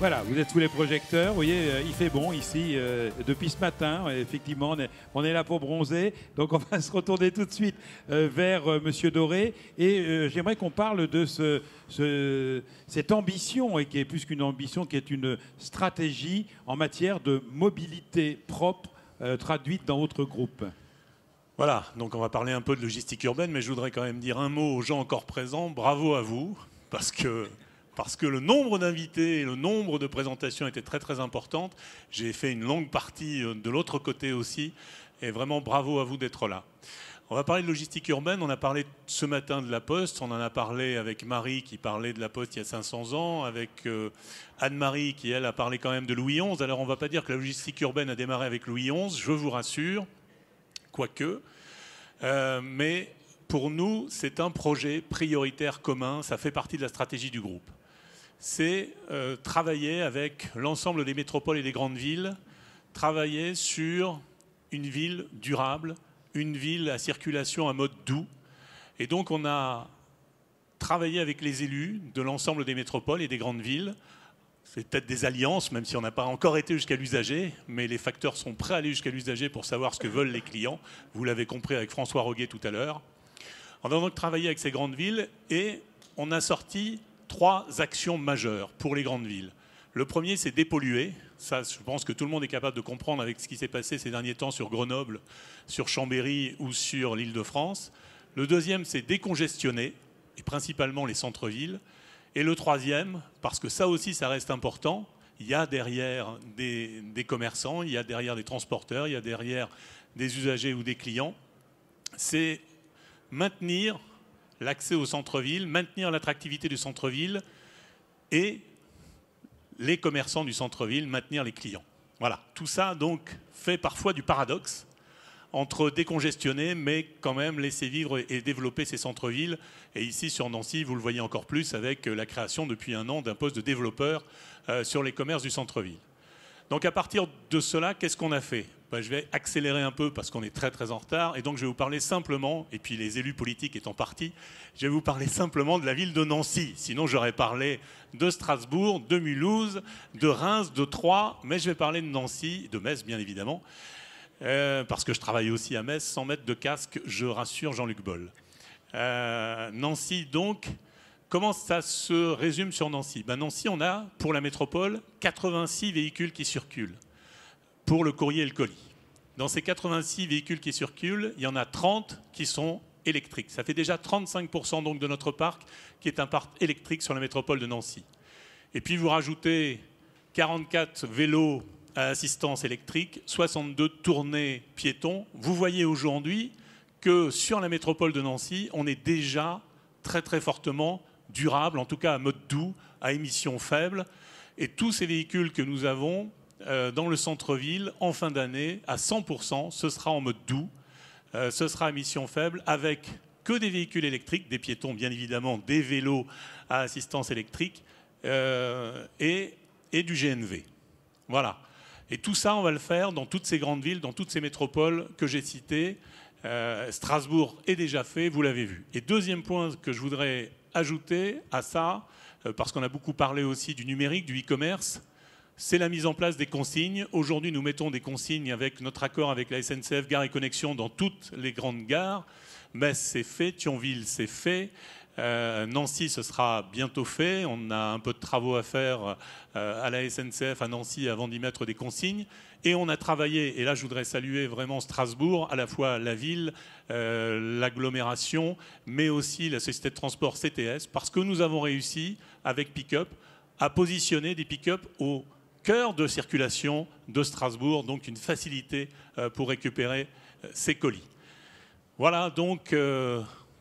Voilà, vous êtes sous les projecteurs. Vous voyez, il fait bon ici depuis ce matin. Effectivement, on est là pour bronzer. Donc, on va se retourner tout de suite vers Monsieur Doré. Et j'aimerais qu'on parle de cette ambition, et qui est plus qu'une ambition, qui est une stratégie en matière de mobilité propre traduite dans votre groupe. Voilà, donc on va parler un peu de logistique urbaine, mais je voudrais quand même dire un mot aux gens encore présents. Bravo à vous, parce que le nombre d'invités et le nombre de présentations était très très importante. J'ai fait une longue partie de l'autre côté aussi, et vraiment bravo à vous d'être là. On va parler de logistique urbaine, on a parlé ce matin de la Poste, on en a parlé avec Marie qui parlait de la Poste il y a 500 ans, avec Anne-Marie qui elle a parlé quand même de Louis XI. Alors on ne va pas dire que la logistique urbaine a démarré avec Louis XI, je vous rassure, quoique. Mais pour nous, c'est un projet prioritaire commun, ça fait partie de la stratégie du groupe. C'est travailler avec l'ensemble des métropoles et des grandes villes, travailler sur une ville durable, une ville à circulation à mode doux. Et donc on a travaillé avec les élus de l'ensemble des métropoles et des grandes villes. C'est peut-être des alliances, même si on n'a pas encore été jusqu'à l'usager, mais les facteurs sont prêts à aller jusqu'à l'usager pour savoir ce que veulent les clients. Vous l'avez compris avec François Roguet tout à l'heure. On a donc travaillé avec ces grandes villes et on a sorti 3 actions majeures pour les grandes villes. Le premier, c'est dépolluer. Ça, je pense que tout le monde est capable de comprendre avec ce qui s'est passé ces derniers temps sur Grenoble, sur Chambéry ou sur l'Île-de-France. Le deuxième, c'est décongestionner, et principalement les centres-villes. Et le troisième, parce que ça aussi, ça reste important, il y a derrière des commerçants, il y a derrière des transporteurs, il y a derrière des usagers ou des clients, c'est maintenir l'accès au centre-ville, maintenir l'attractivité du centre-ville et les commerçants du centre-ville, maintenir les clients. Voilà, tout ça donc fait parfois du paradoxe entre décongestionner, mais quand même laisser vivre et développer ces centres-villes. Et ici, sur Nancy, vous le voyez encore plus avec la création depuis un an d'un poste de développeur sur les commerces du centre-ville. Donc à partir de cela, qu'est-ce qu'on a fait ? Je vais accélérer un peu parce qu'on est très très en retard. Et donc je vais vous parler simplement, et puis les élus politiques étant partis, je vais vous parler simplement de la ville de Nancy. Sinon j'aurais parlé de Strasbourg, de Mulhouse, de Reims, de Troyes, mais je vais parler de Nancy, de Metz bien évidemment. Parce que je travaille aussi à Metz, sans mettre de casque, je rassure Jean-Luc Boll. Nancy, donc, comment ça se résume sur Nancy ? Nancy, on a, pour la métropole, 86 véhicules qui circulent pour le courrier et le colis. Dans ces 86 véhicules qui circulent, il y en a 30 qui sont électriques. Ça fait déjà 35% donc de notre parc qui est un parc électrique sur la métropole de Nancy. Et puis vous rajoutez 44 vélos à assistance électrique, 62 tournées piétons. Vous voyez aujourd'hui que sur la métropole de Nancy, on est déjà très très fortement durable, en tout cas à mode doux, à émissions faibles. Et tous ces véhicules que nous avons dans le centre-ville, en fin d'année, à 100%, ce sera en mode doux, ce sera à émissions faibles, avec que des véhicules électriques, des piétons bien évidemment, des vélos à assistance électrique et du GNV. Voilà. Et tout ça, on va le faire dans toutes ces grandes villes, dans toutes ces métropoles que j'ai citées. Strasbourg est déjà fait, vous l'avez vu. Et deuxième point que je voudrais ajouter à ça, parce qu'on a beaucoup parlé aussi du numérique, du e-commerce, c'est la mise en place des consignes. Aujourd'hui, nous mettons des consignes avec notre accord avec la SNCF, Gare et Connexion, dans toutes les grandes gares. Metz, c'est fait. Thionville, c'est fait. Nancy, ce sera bientôt fait. On a un peu de travaux à faire à la SNCF à Nancy avant d'y mettre des consignes. Et on a travaillé, et là je voudrais saluer vraiment Strasbourg, à la fois la ville, l'agglomération, mais aussi la société de transport CTS, parce que nous avons réussi, avec Pick-up, à positionner des Pick-up au cœur de circulation de Strasbourg, donc une facilité pour récupérer ces colis. Voilà donc...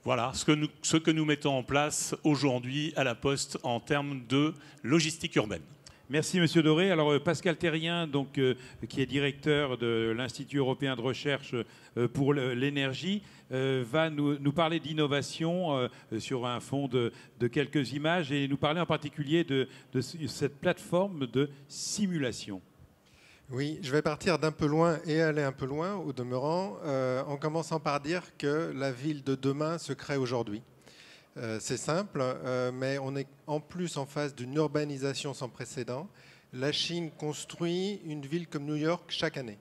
Voilà ce que nous mettons en place aujourd'hui à la Poste en termes de logistique urbaine. Merci Monsieur Doré. Alors Pascal Terrien, donc, qui est directeur de l'Institut européen de recherche pour l'énergie, va nous parler d'innovation sur un fond de quelques images et nous parler en particulier de cette plateforme de simulation. Oui, je vais partir d'un peu loin et aller un peu loin au demeurant, en commençant par dire que la ville de demain se crée aujourd'hui. C'est simple, mais on est en plus en phase d'une urbanisation sans précédent. La Chine construit une ville comme New York chaque année.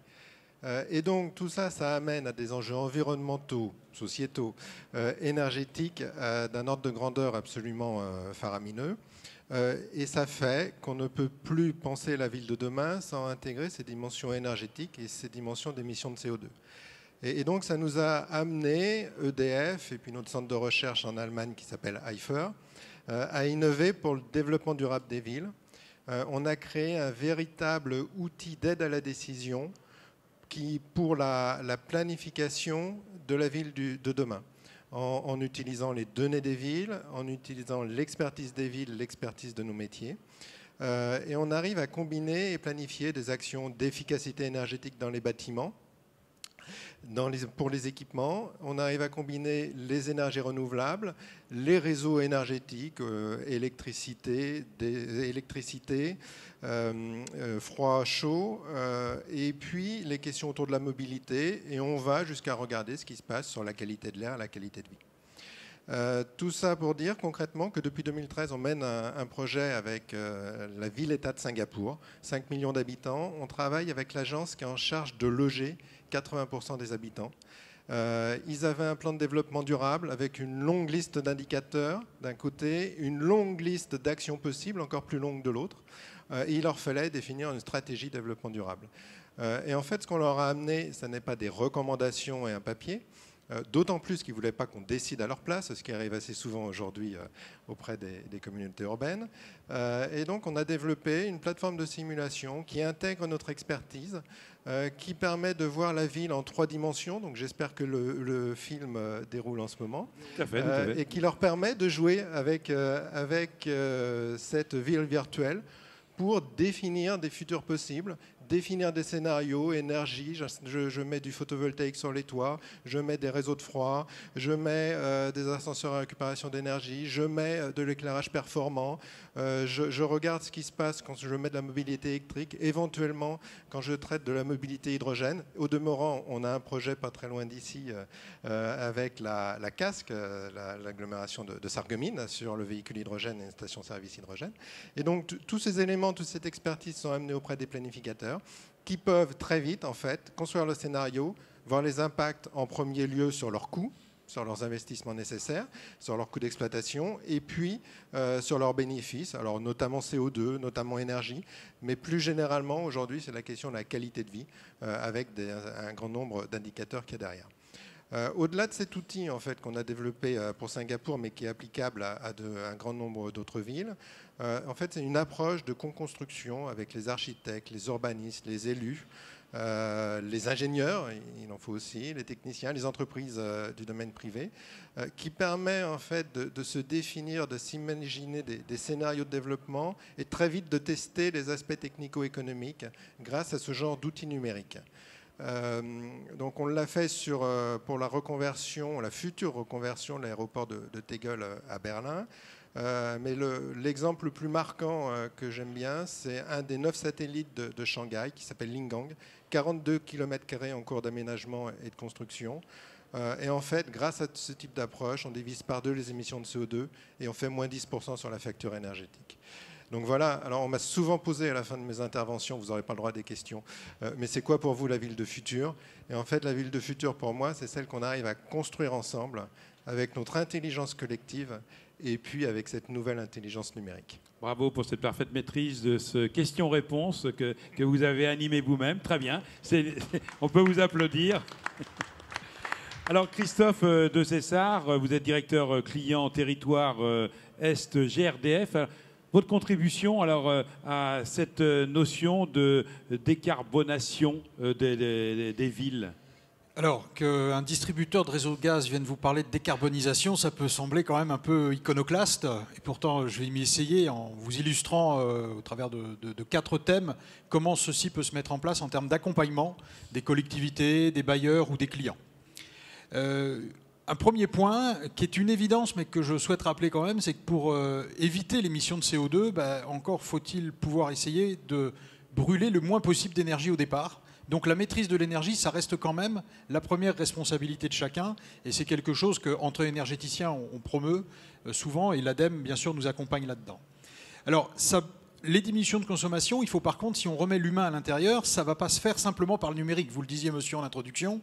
Et donc tout ça, ça amène à des enjeux environnementaux, sociétaux, énergétiques d'un ordre de grandeur absolument faramineux. Et ça fait qu'on ne peut plus penser la ville de demain sans intégrer ces dimensions énergétiques et ces dimensions d'émissions de CO2. Et donc ça nous a amené, EDF et puis notre centre de recherche en Allemagne qui s'appelle IFER, à innover pour le développement durable des villes. On a créé un véritable outil d'aide à la décision pour la planification de la ville de demain, en utilisant les données des villes, en utilisant l'expertise des villes, l'expertise de nos métiers. Et on arrive à combiner et planifier des actions d'efficacité énergétique dans les bâtiments, pour les équipements. On arrive à combiner les énergies renouvelables, les réseaux énergétiques, électricité, froid, chaud, et puis les questions autour de la mobilité. Et on va jusqu'à regarder ce qui se passe sur la qualité de l'air, la qualité de vie. Tout ça pour dire concrètement que depuis 2013, on mène un projet avec la ville-État de Singapour, 5 millions d'habitants. On travaille avec l'agence qui est en charge de loger 80% des habitants. Ils avaient un plan de développement durable avec une longue liste d'indicateurs d'un côté, une longue liste d'actions possibles, encore plus longue de l'autre. Et il leur fallait définir une stratégie de développement durable. Et en fait, ce qu'on leur a amené, ce n'est pas des recommandations et un papier, d'autant plus qu'ils ne voulaient pas qu'on décide à leur place, ce qui arrive assez souvent aujourd'hui auprès des communautés urbaines. Et donc, on a développé une plateforme de simulation qui intègre notre expertise, qui permet de voir la ville en 3 dimensions. Donc, j'espère que le film déroule en ce moment. Tout à fait, tout à fait. Et qui leur permet de jouer avec cette ville virtuelle pour définir des futurs possibles, définir des scénarios, énergie, je mets du photovoltaïque sur les toits, je mets des réseaux de froid, je mets des ascenseurs à récupération d'énergie, je mets de l'éclairage performant, je regarde ce qui se passe quand je mets de la mobilité électrique, éventuellement quand je traite de la mobilité hydrogène. Au demeurant, on a un projet pas très loin d'ici avec la casque, l'agglomération de Sarreguemines, sur le véhicule hydrogène et une station-service hydrogène. Et donc tous ces éléments, toute cette expertise sont amenés auprès des planificateurs qui peuvent très vite en fait construire le scénario, voir les impacts en premier lieu sur leurs coûts, sur leurs investissements nécessaires, sur leurs coûts d'exploitation et puis sur leurs bénéfices, alors notamment CO2, notamment énergie, mais plus généralement aujourd'hui c'est la question de la qualité de vie avec un grand nombre d'indicateurs qu'il y a derrière. Au-delà de cet outil en fait, qu'on a développé pour Singapour, mais qui est applicable à un grand nombre d'autres villes, en fait, c'est une approche de co-construction avec les architectes, les urbanistes, les élus, les ingénieurs, il en faut aussi, les techniciens, les entreprises du domaine privé, qui permet en fait de se définir, de s'imaginer des scénarios de développement et très vite de tester les aspects technico-économiques grâce à ce genre d'outils numériques. Donc on l'a fait pour la reconversion, la future reconversion de l'aéroport de Tegel à Berlin. Mais l'exemple le plus marquant que j'aime bien, c'est un des 9 satellites de Shanghai qui s'appelle Lingang, 42 km² en cours d'aménagement et de construction. Et en fait, grâce à ce type d'approche, on divise par 2 les émissions de CO2 et on fait moins 10% sur la facture énergétique. Donc voilà, alors on m'a souvent posé à la fin de mes interventions, vous n'aurez pas le droit à des questions, mais c'est quoi pour vous la ville de futur? Et en fait, la ville de futur pour moi, c'est celle qu'on arrive à construire ensemble avec notre intelligence collective et puis avec cette nouvelle intelligence numérique. Bravo pour cette parfaite maîtrise de ce question-réponse que vous avez animé vous-même. Très bien, on peut vous applaudir. Alors Christophe de Cessart, vous êtes directeur client territoire Est GRDF. Votre contribution alors, à cette notion de décarbonation des villes? Alors, qu'un distributeur de réseau de gaz vienne vous parler de décarbonisation, ça peut sembler quand même un peu iconoclaste. Et pourtant, je vais m'y essayer en vous illustrant au travers de 4 thèmes comment ceci peut se mettre en place en termes d'accompagnement des collectivités, des bailleurs ou des clients. Un premier point qui est une évidence mais que je souhaite rappeler quand même, c'est que pour éviter l'émission de CO2, encore faut-il pouvoir essayer de brûler le moins possible d'énergie au départ, Donc la maîtrise de l'énergie, ça reste quand même la première responsabilité de chacun, et c'est quelque chose qu'entre énergéticiens, on promeut souvent, et l'ADEME, bien sûr, nous accompagne là-dedans. Alors, les diminutions de consommation, il faut par contre, si on remet l'humain à l'intérieur, ça ne va pas se faire simplement par le numérique. Vous le disiez, monsieur, en introduction,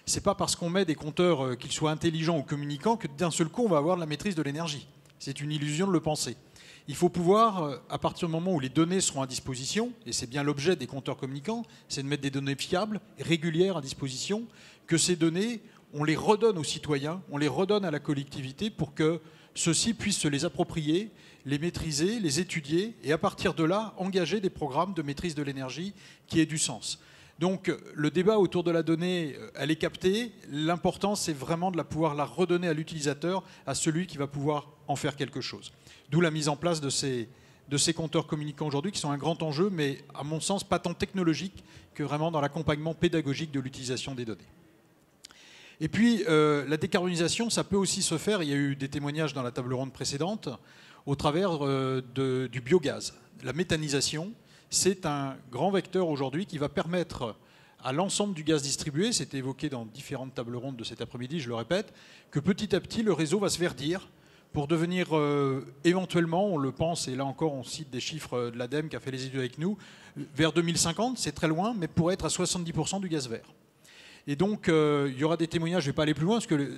ce n'est pas parce qu'on met des compteurs, qu'ils soient intelligents ou communicants, que d'un seul coup, on va avoir de la maîtrise de l'énergie. C'est une illusion de le penser. Il faut pouvoir, à partir du moment où les données seront à disposition, et c'est bien l'objet des compteurs communicants, c'est de mettre des données fiables, régulières à disposition, que ces données, on les redonne aux citoyens, on les redonne à la collectivité pour que ceux-ci puissent se les approprier, les maîtriser, les étudier, et à partir de là, engager des programmes de maîtrise de l'énergie qui aient du sens. Donc le débat autour de la donnée, elle est captée. L'important, c'est vraiment de pouvoir la redonner à l'utilisateur, à celui qui va pouvoir en faire quelque chose. D'où la mise en place de ces compteurs communicants aujourd'hui, qui sont un grand enjeu, mais à mon sens, pas tant technologique que vraiment dans l'accompagnement pédagogique de l'utilisation des données. Et puis, la décarbonisation, ça peut aussi se faire, il y a eu des témoignages dans la table ronde précédente, au travers du biogaz. La méthanisation, c'est un grand vecteur aujourd'hui qui va permettre à l'ensemble du gaz distribué, c'était évoqué dans différentes tables rondes de cet après-midi, je le répète, que petit à petit, le réseau va se verdir pour devenir éventuellement, on le pense, et là encore on cite des chiffres de l'ADEME qui a fait les études avec nous, vers 2050, c'est très loin, mais pour être à 70% du gaz vert. Et donc il y aura des témoignages, je ne vais pas aller plus loin, parce que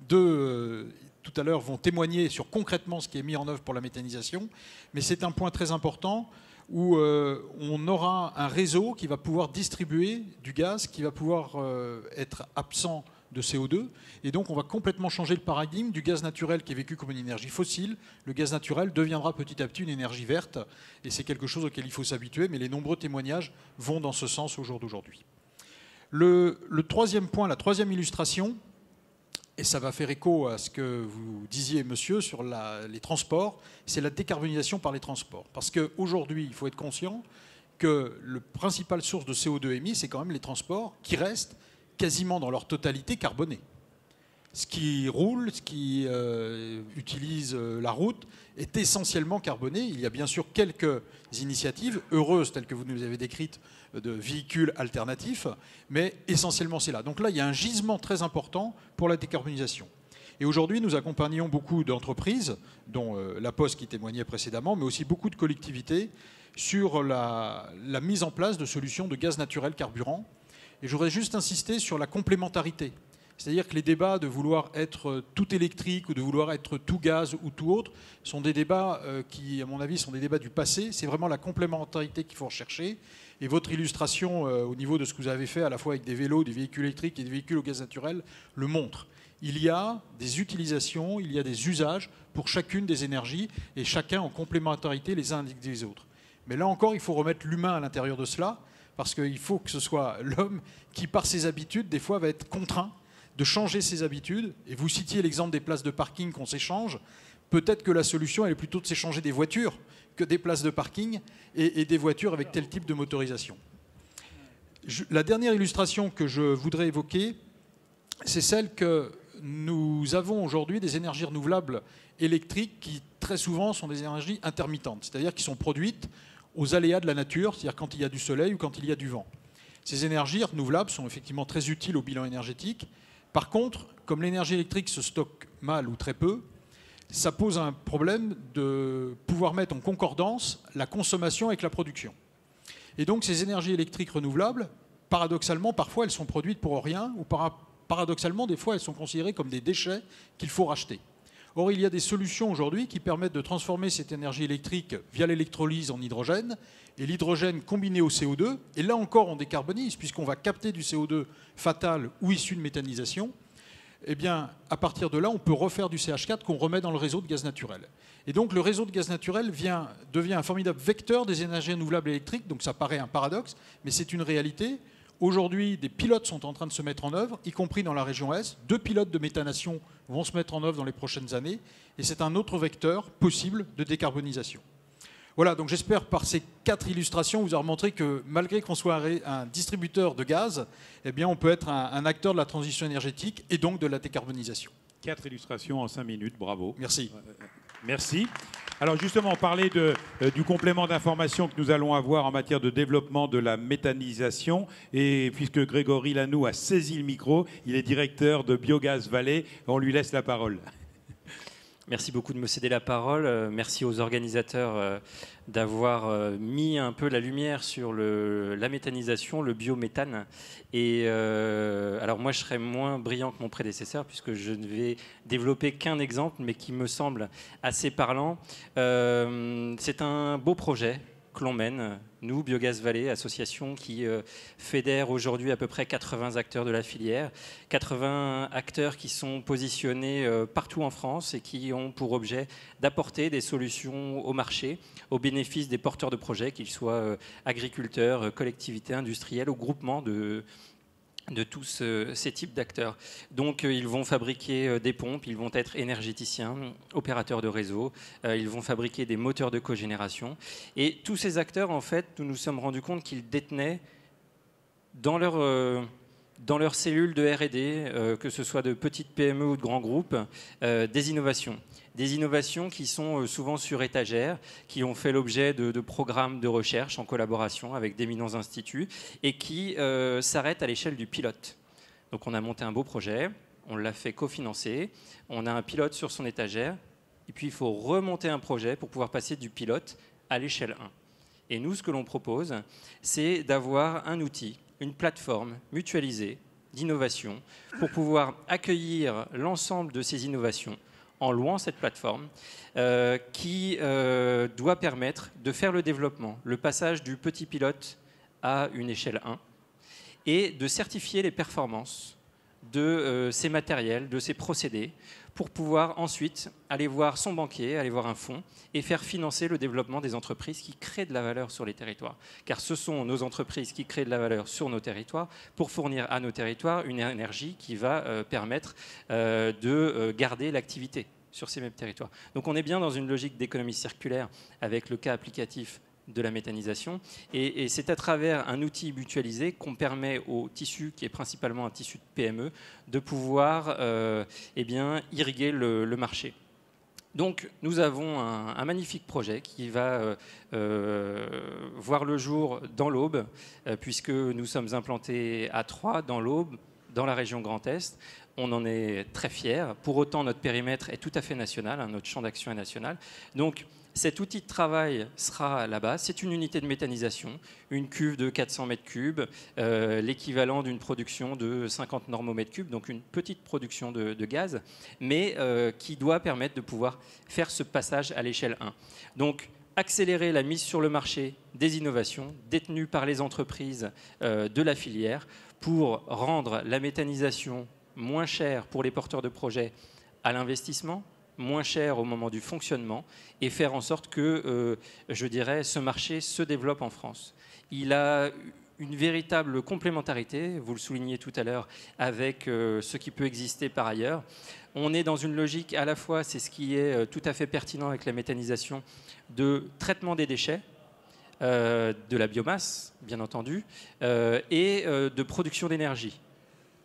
tout à l'heure vont témoigner sur concrètement ce qui est mis en œuvre pour la méthanisation, mais c'est un point très important où on aura un réseau qui va pouvoir distribuer du gaz, qui va pouvoir être absent de CO2, et donc on va complètement changer le paradigme du gaz naturel qui est vécu comme une énergie fossile. Le gaz naturel deviendra petit à petit une énergie verte, et c'est quelque chose auquel il faut s'habituer, mais les nombreux témoignages vont dans ce sens au jour d'aujourd'hui. Le troisième point, la troisième illustration, et ça va faire écho à ce que vous disiez, monsieur, sur les transports, c'est la décarbonisation par les transports. Parce qu'aujourd'hui, il faut être conscient que la principale source de CO2 émis, c'est quand même les transports qui restent quasiment dans leur totalité carbonés. Ce qui roule, ce qui utilise la route est essentiellement carboné. Il y a bien sûr quelques initiatives heureuses, telles que vous nous avez décrites, de véhicules alternatifs, mais essentiellement c'est là. Donc là, il y a un gisement très important pour la décarbonisation. Et aujourd'hui, nous accompagnons beaucoup d'entreprises, dont La Poste qui témoignait précédemment, mais aussi beaucoup de collectivités, sur la mise en place de solutions de gaz naturel carburant. Et je voudrais juste insister sur la complémentarité. C'est-à-dire que les débats de vouloir être tout électrique ou de vouloir être tout gaz ou tout autre sont des débats qui, à mon avis, sont des débats du passé. C'est vraiment la complémentarité qu'il faut rechercher. Et votre illustration au niveau de ce que vous avez fait à la fois avec des vélos, des véhicules électriques et des véhicules au gaz naturel le montre. Il y a des utilisations, il y a des usages pour chacune des énergies et chacun en complémentarité les uns avec les autres. Mais là encore, il faut remettre l'humain à l'intérieur de cela parce qu'il faut que ce soit l'homme qui, par ses habitudes, des fois va être contraint de changer ses habitudes. Et vous citiez l'exemple des places de parking qu'on s'échange. Peut-être que la solution, elle est plutôt de s'échanger des voitures que des places de parking et des voitures avec tel type de motorisation. La dernière illustration que je voudrais évoquer, c'est celle que nous avons aujourd'hui des énergies renouvelables électriques qui, très souvent, sont des énergies intermittentes, c'est-à-dire qui sont produites aux aléas de la nature, c'est-à-dire quand il y a du soleil ou quand il y a du vent. Ces énergies renouvelables sont effectivement très utiles au bilan énergétique. Par contre, comme l'énergie électrique se stocke mal ou très peu, ça pose un problème de pouvoir mettre en concordance la consommation avec la production. Et donc ces énergies électriques renouvelables, paradoxalement, parfois elles sont produites pour rien, ou paradoxalement, des fois elles sont considérées comme des déchets qu'il faut racheter. Or, il y a des solutions aujourd'hui qui permettent de transformer cette énergie électrique via l'électrolyse en hydrogène, et l'hydrogène combiné au CO2, et là encore on décarbonise, puisqu'on va capter du CO2 fatal ou issu de méthanisation. Eh bien, à partir de là, on peut refaire du CH4 qu'on remet dans le réseau de gaz naturel. Et donc, le réseau de gaz naturel devient un formidable vecteur des énergies renouvelables électriques. Donc, ça paraît un paradoxe, mais c'est une réalité. Aujourd'hui, des pilotes sont en train de se mettre en œuvre, y compris dans la région Est. 2 pilotes de méthanation vont se mettre en œuvre dans les prochaines années. Et c'est un autre vecteur possible de décarbonisation. Voilà, donc j'espère par ces 4 illustrations vous avoir montré que malgré qu'on soit un distributeur de gaz, eh bien on peut être un acteur de la transition énergétique et donc de la décarbonisation. 4 illustrations en 5 minutes, bravo. Merci. Merci. Alors justement, on parlait du complément d'information que nous allons avoir en matière de développement de la méthanisation. Et puisque Grégory Lanoux a saisi le micro, il est directeur de Biogaz Valais. On lui laisse la parole. Merci beaucoup de me céder la parole. Merci aux organisateurs d'avoir mis un peu la lumière sur la méthanisation, le biométhane. Et alors moi, je serai moins brillant que mon prédécesseur puisque je ne vais développer qu'un exemple, mais qui me semble assez parlant. C'est un beau projet que l'on mène, nous, Biogaz Valais, association qui fédère aujourd'hui à peu près 80 acteurs de la filière, 80 acteurs qui sont positionnés partout en France et qui ont pour objet d'apporter des solutions au marché, au bénéfice des porteurs de projets, qu'ils soient agriculteurs, collectivités industrielles ou groupements de tous ces types d'acteurs. Donc ils vont fabriquer des pompes, ils vont être énergéticiens, opérateurs de réseau, ils vont fabriquer des moteurs de cogénération. Et tous ces acteurs, en fait, nous nous sommes rendus compte qu'ils détenaient dans leurs cellules de R&D, que ce soit de petites PME ou de grands groupes, des innovations. Des innovations qui sont souvent sur étagère, qui ont fait l'objet de programmes de recherche en collaboration avec d'éminents instituts et qui s'arrêtent à l'échelle du pilote. Donc on a monté un beau projet, on l'a fait cofinancer, on a un pilote sur son étagère et puis il faut remonter un projet pour pouvoir passer du pilote à l'échelle 1. Et nous, ce que l'on propose, c'est d'avoir un outil, une plateforme mutualisée d'innovation pour pouvoir accueillir l'ensemble de ces innovations en louant cette plateforme qui doit permettre de faire le développement, le passage du petit pilote à une échelle 1 et de certifier les performances de ces matériels, de ces procédés pour pouvoir ensuite aller voir son banquier, aller voir un fonds et faire financer le développement des entreprises qui créent de la valeur sur les territoires. Car ce sont nos entreprises qui créent de la valeur sur nos territoires pour fournir à nos territoires une énergie qui va permettre de garder l'activité sur ces mêmes territoires. Donc on est bien dans une logique d'économie circulaire avec le cas applicatif de la méthanisation. Et c'est à travers un outil mutualisé qu'on permet au tissu, qui est principalement un tissu de PME, de pouvoir irriguer le marché. Donc nous avons un magnifique projet qui va voir le jour dans l'Aube, puisque nous sommes implantés à Troyes, dans l'Aube, dans la région Grand Est. On en est très fiers. Pour autant, notre périmètre est tout à fait national, hein, notre champ d'action est national. Donc, cet outil de travail sera là-bas. C'est une unité de méthanisation, une cuve de 400 mètres cubes, l'équivalent d'une production de 50 normomètres cubes, donc une petite production de gaz, mais qui doit permettre de pouvoir faire ce passage à l'échelle 1. Donc, accélérer la mise sur le marché des innovations détenues par les entreprises de la filière pour rendre la méthanisation moins chère pour les porteurs de projets à l'investissement, moins cher au moment du fonctionnement et faire en sorte que, ce marché se développe en France. Il a une véritable complémentarité, vous le soulignez tout à l'heure, avec ce qui peut exister par ailleurs. On est dans une logique à la fois, c'est ce qui est tout à fait pertinent avec la méthanisation, de traitement des déchets, de la biomasse, bien entendu, et de production d'énergie,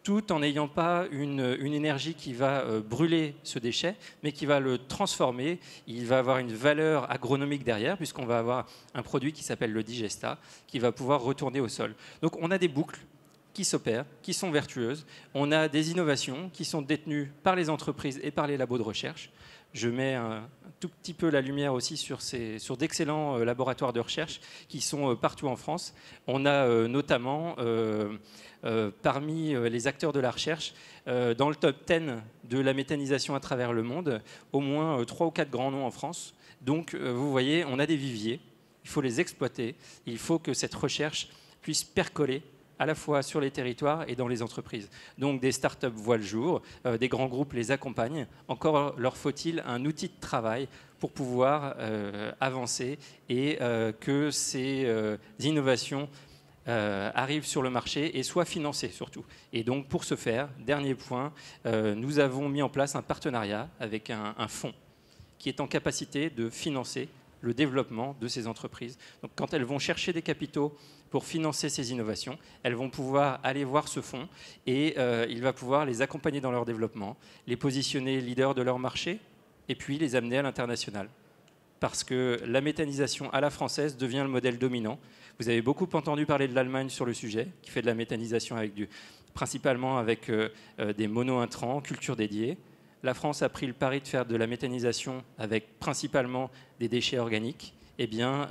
tout en n'ayant pas une énergie qui va brûler ce déchet, mais qui va le transformer. Il va avoir une valeur agronomique derrière, puisqu'on va avoir un produit qui s'appelle le digesta, qui va pouvoir retourner au sol. Donc on a des boucles qui s'opèrent, qui sont vertueuses. On a des innovations qui sont détenues par les entreprises et par les labos de recherche. Je mets un tout petit peu la lumière aussi sur d'excellents laboratoires de recherche qui sont partout en France. On a notamment, parmi les acteurs de la recherche, dans le top 10 de la méthanisation à travers le monde, au moins 3 ou 4 grands noms en France. Donc, vous voyez, on a des viviers, il faut les exploiter, il faut que cette recherche puisse percoler à la fois sur les territoires et dans les entreprises. Donc des startups voient le jour, des grands groupes les accompagnent. Encore leur faut-il un outil de travail pour pouvoir avancer et que ces innovations arrivent sur le marché et soient financées surtout. Et donc pour ce faire, dernier point, nous avons mis en place un partenariat avec un fonds qui est en capacité de financer le développement de ces entreprises. Donc, quand elles vont chercher des capitaux pour financer ces innovations, elles vont pouvoir aller voir ce fonds et il va pouvoir les accompagner dans leur développement, les positionner leaders de leur marché et puis les amener à l'international. parce que la méthanisation à la française devient le modèle dominant. Vous avez beaucoup entendu parler de l'Allemagne sur le sujet, qui fait de la méthanisation principalement avec des mono-intrants, culture dédiée. La France a pris le pari de faire de la méthanisation avec principalement des déchets organiques. Eh bien,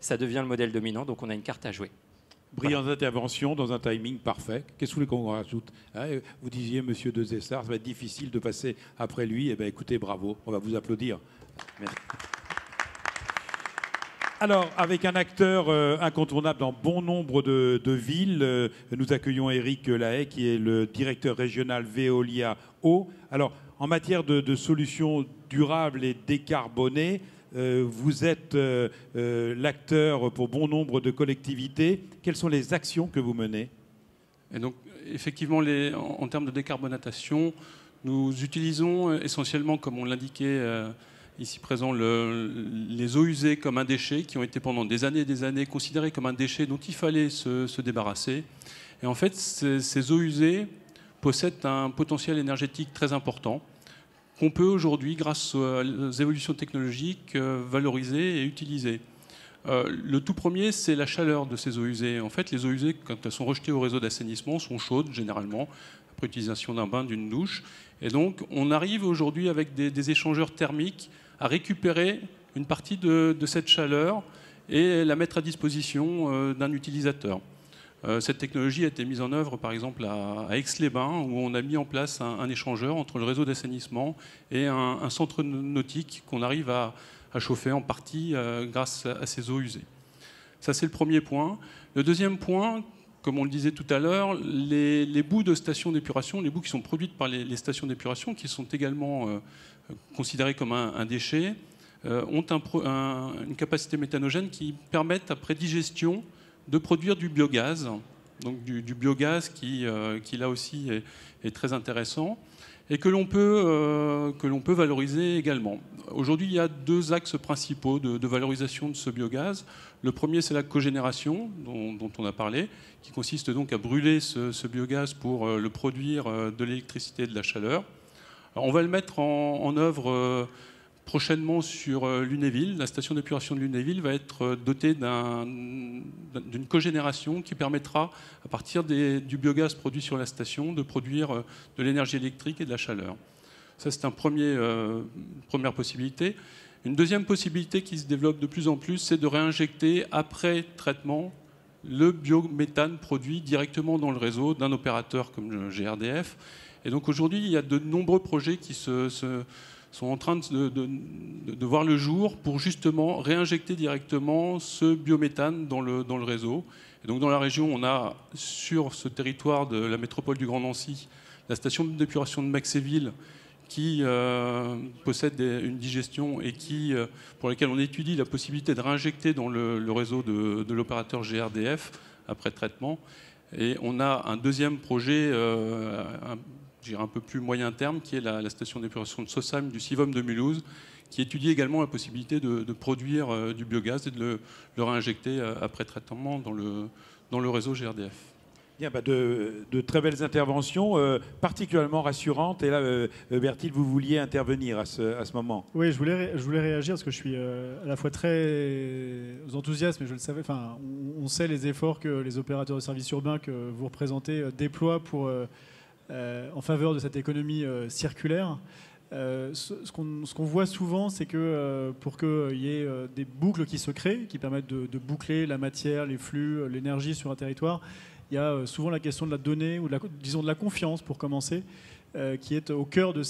ça devient le modèle dominant, donc on a une carte à jouer. Brillante intervention dans un timing parfait. Qu'est-ce que vous voulez qu'on rajoute, hein? Vous disiez, monsieur de Zessar, ça va être difficile de passer après lui. Eh bien, écoutez, bravo, on va vous applaudir. Merci. Alors, avec un acteur incontournable dans bon nombre de villes, nous accueillons Éric Lahaye, qui est le directeur régional Veolia Eau. Alors, en matière de solutions durables et décarbonées, vous êtes l'acteur pour bon nombre de collectivités. Quelles sont les actions que vous menez? Et donc, effectivement, en termes de décarbonatation, nous utilisons essentiellement, comme on l'indiquait ici présent, les eaux usées comme un déchet, qui ont été pendant des années considérées comme un déchet dont il fallait se débarrasser. Et en fait, ces eaux usées possèdent un potentiel énergétique très important qu'on peut aujourd'hui, grâce aux évolutions technologiques, valoriser et utiliser. Le tout premier, c'est la chaleur de ces eaux usées. En fait, les eaux usées, quand elles sont rejetées au réseau d'assainissement, sont chaudes généralement, après utilisation d'un bain, d'une douche. Et donc, on arrive aujourd'hui avec des échangeurs thermiques à récupérer une partie de cette chaleur et la mettre à disposition d'un utilisateur. Cette technologie a été mise en œuvre, par exemple, à Aix-les-Bains, où on a mis en place un échangeur entre le réseau d'assainissement et un centre nautique qu'on arrive à chauffer en partie grâce à ces eaux usées. Ça, c'est le premier point. Le deuxième point, comme on le disait tout à l'heure, les boues de stations d'épuration, les boues qui sont produites par les stations d'épuration, qui sont également considérées comme un déchet, ont une capacité méthanogène qui permettent, après digestion, de produire du biogaz, donc du biogaz qui là aussi est très intéressant et que l'on peut valoriser également. Aujourd'hui, il y a deux axes principaux de valorisation de ce biogaz. Le premier, c'est la cogénération, dont on a parlé, qui consiste donc à brûler ce biogaz pour le produire de l'électricité et de la chaleur. Alors, on va le mettre en œuvre prochainement sur Lunéville. La station d'épuration de Lunéville va être dotée d'une cogénération qui permettra, à partir du biogaz produit sur la station, de produire de l'énergie électrique et de la chaleur. Ça, c'est une première possibilité. Une deuxième possibilité qui se développe de plus en plus, c'est de réinjecter, après traitement, le biométhane produit directement dans le réseau d'un opérateur comme GRDF. Et donc aujourd'hui, il y a de nombreux projets qui sont en train de voir le jour pour justement réinjecter directement ce biométhane dans le réseau. Et donc dans la région, on a sur ce territoire de la métropole du Grand Nancy la station d'épuration de Maxéville qui possède une digestion et pour laquelle on étudie la possibilité de réinjecter dans le réseau de l'opérateur GRDF après traitement. Et on a un deuxième projet un peu plus moyen terme, qui est la station d'épuration de Sossam du CIVOM de Mulhouse, qui étudie également la possibilité de produire du biogaz et de le réinjecter après traitement dans le réseau GRDF. Bien, de très belles interventions, particulièrement rassurantes. Et là, Bertil, vous vouliez intervenir à ce moment. Oui, je voulais réagir parce que je suis à la fois très enthousiaste, mais je le savais. Enfin, on sait les efforts que les opérateurs de services urbains que vous représentez déploient en faveur de cette économie circulaire. Ce qu'on voit souvent, c'est que pour qu'il y ait des boucles qui se créent, qui permettent de boucler la matière, les flux, l'énergie sur un territoire, il y a souvent la question de la donnée, ou disons de la confiance pour commencer, qui est au cœur de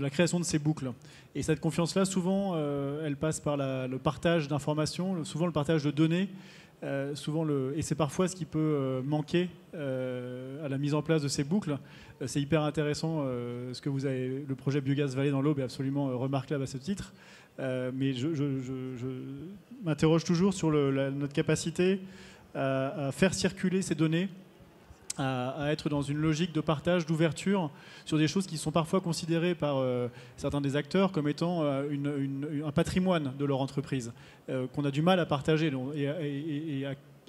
la création de ces boucles. Et cette confiance-là, souvent, elle passe par le partage d'informations, souvent le partage de données, et c'est parfois ce qui peut manquer à la mise en place de ces boucles. C'est hyper intéressant ce que vous avez. Le projet Biogaz Vallée dans l'Aube est absolument remarquable à ce titre. Mais je m'interroge toujours sur notre capacité à faire circuler ces données, à être dans une logique de partage, d'ouverture sur des choses qui sont parfois considérées par certains des acteurs comme étant un patrimoine de leur entreprise, qu'on a du mal à partager,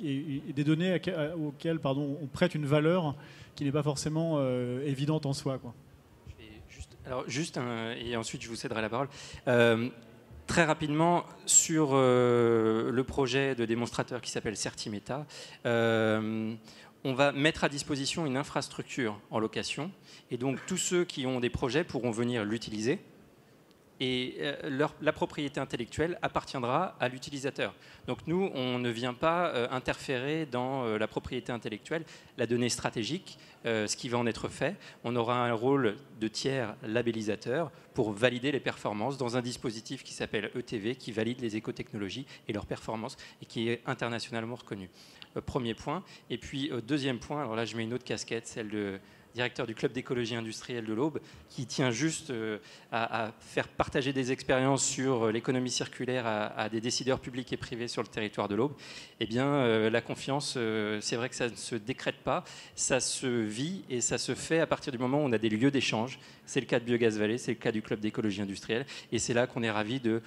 et des données auxquelles on prête une valeur qui n'est pas forcément évidente en soi, quoi. Je vais juste Alors juste, et ensuite je vous céderai la parole. Très rapidement, sur le projet de démonstrateur qui s'appelle Certimeta, on va mettre à disposition une infrastructure en location. Et donc tous ceux qui ont des projets pourront venir l'utiliser. Et la propriété intellectuelle appartiendra à l'utilisateur. Donc nous, on ne vient pas interférer dans la propriété intellectuelle, la donnée stratégique, ce qui va en être fait. On aura un rôle de tiers labellisateur pour valider les performances dans un dispositif qui s'appelle ETV, qui valide les écotechnologies et leurs performances, et qui est internationalement reconnu. Premier point. Et puis deuxième point, alors là je mets une autre casquette, celle de directeur du club d'écologie industrielle de l'Aube, qui tient juste à faire partager des expériences sur l'économie circulaire à des décideurs publics et privés sur le territoire de l'Aube. Eh bien, la confiance, c'est vrai que ça ne se décrète pas, ça se vit et ça se fait à partir du moment où on a des lieux d'échange. C'est le cas de Biogaz Vallée, c'est le cas du club d'écologie industrielle, et c'est là qu'on est ravis de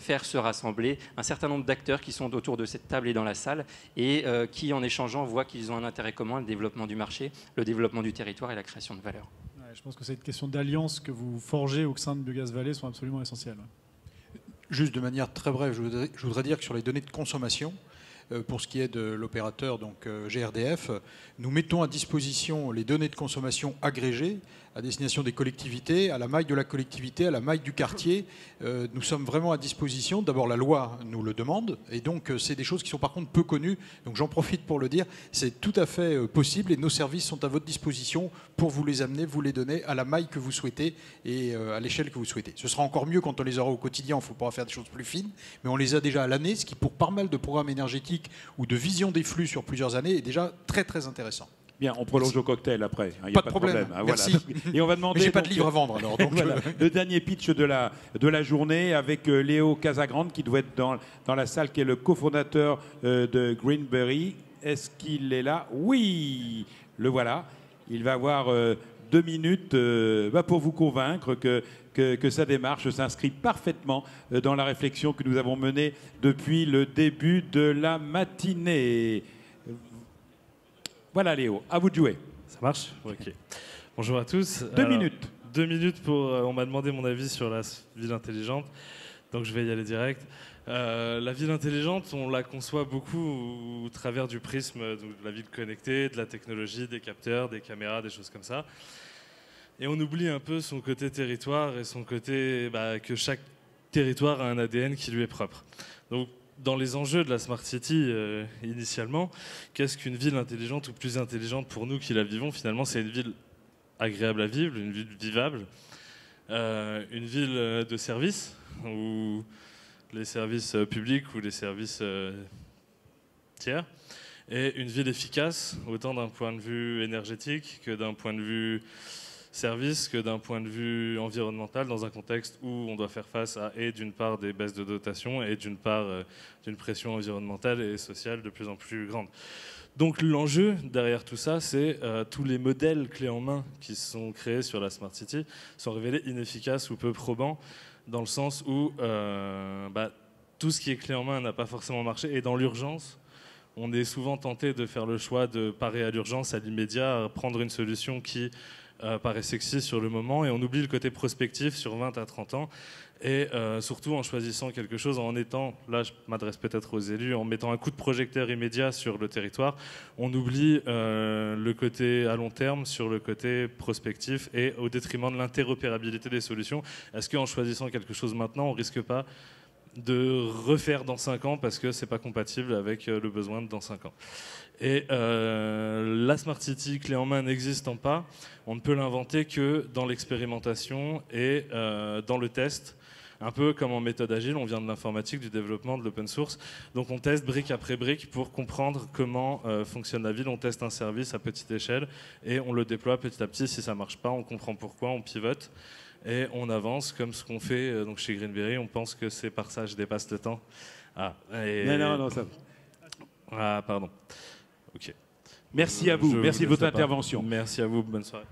faire se rassembler un certain nombre d'acteurs qui sont autour de cette table et dans la salle, et qui, en échangeant, voient qu'ils ont un intérêt commun, le développement du marché, le développement du territoire et la création de valeur. Ouais, je pense que cette question d'alliance que vous forgez au sein de Biogaz Vallée sont absolument essentielles. Juste de manière très brève, je voudrais dire que sur les données de consommation, pour ce qui est de l'opérateur donc GRDF, nous mettons à disposition les données de consommation agrégées à destination des collectivités, à la maille de la collectivité, à la maille du quartier. Nous sommes vraiment à disposition. D'abord, la loi nous le demande, et donc c'est des choses qui sont par contre peu connues. Donc j'en profite pour le dire, c'est tout à fait possible, et nos services sont à votre disposition pour vous les amener, vous les donner à la maille que vous souhaitez et à l'échelle que vous souhaitez. Ce sera encore mieux quand on les aura au quotidien, il faut pouvoir faire des choses plus fines, mais on les a déjà à l'année, ce qui pour pas mal de programmes énergétiques ou de vision des flux sur plusieurs années est déjà très très intéressant. Bien, on prolonge au cocktail après. Il y Pas de problème. Ah, Merci. Voilà. Et on va demander. Mais j'ai pas de livre à vendre alors. Donc voilà, le dernier pitch de la journée avec Léo Casagrande qui doit être dans la salle, qui est le cofondateur de Greenberry. Est-ce qu'il est là? Oui, le voilà. Il va avoir 2 minutes pour vous convaincre que sa démarche s'inscrit parfaitement dans la réflexion que nous avons menée depuis le début de la matinée. Voilà Léo, à vous de jouer. Ça marche? Ok. Bonjour à tous. 2 minutes. 2 minutes pour... on m'a demandé mon avis sur la ville intelligente, donc je vais y aller direct. La ville intelligente, on la conçoit beaucoup au travers du prisme de la ville connectée, de la technologie, des capteurs, des caméras, des choses comme ça. Et on oublie un peu son côté territoire et son côté que chaque territoire a un ADN qui lui est propre. Donc, dans les enjeux de la Smart City, initialement, qu'est-ce qu'une ville intelligente ou plus intelligente pour nous qui la vivons? Finalement, c'est une ville agréable à vivre, une ville vivable, une ville de services, où les services publics ou les services tiers, et une ville efficace, autant d'un point de vue énergétique que d'un point de vue service, que d'un point de vue environnemental, dans un contexte où on doit faire face à, et d'une part, des baisses de dotation, et d'une part, d'une pression environnementale et sociale de plus en plus grande. Donc l'enjeu derrière tout ça, c'est tous les modèles clés en main qui sont créés sur la Smart City sont révélés inefficaces ou peu probants, dans le sens où tout ce qui est clé en main n'a pas forcément marché, et dans l'urgence, on est souvent tenté de faire le choix de parer à l'urgence, à l'immédiat, prendre une solution qui paraît sexy sur le moment, et on oublie le côté prospectif sur 20 à 30 ans, et surtout en choisissant quelque chose, en étant, là je m'adresse peut-être aux élus, en mettant un coup de projecteur immédiat sur le territoire, on oublie le côté à long terme sur le côté prospectif, et au détriment de l'interopérabilité des solutions. Est-ce qu'en choisissant quelque chose maintenant, on risque pas de refaire dans 5 ans parce que c'est pas compatible avec le besoin de dans 5 ans? Et la Smart City clé en main n'existant pas, on ne peut l'inventer que dans l'expérimentation et dans le test, un peu comme en méthode agile. On vient de l'informatique, du développement, de l'open source. Donc on teste brique après brique pour comprendre comment fonctionne la ville. On teste un service à petite échelle et on le déploie petit à petit. Si ça marche pas, on comprend pourquoi, on pivote et on avance comme ce qu'on fait donc chez Greenberry. On pense que c'est par ça, je dépasse le temps. Non, ça... Ah, pardon. Ok. Merci à vous, merci de votre intervention. Merci à vous, bonne soirée.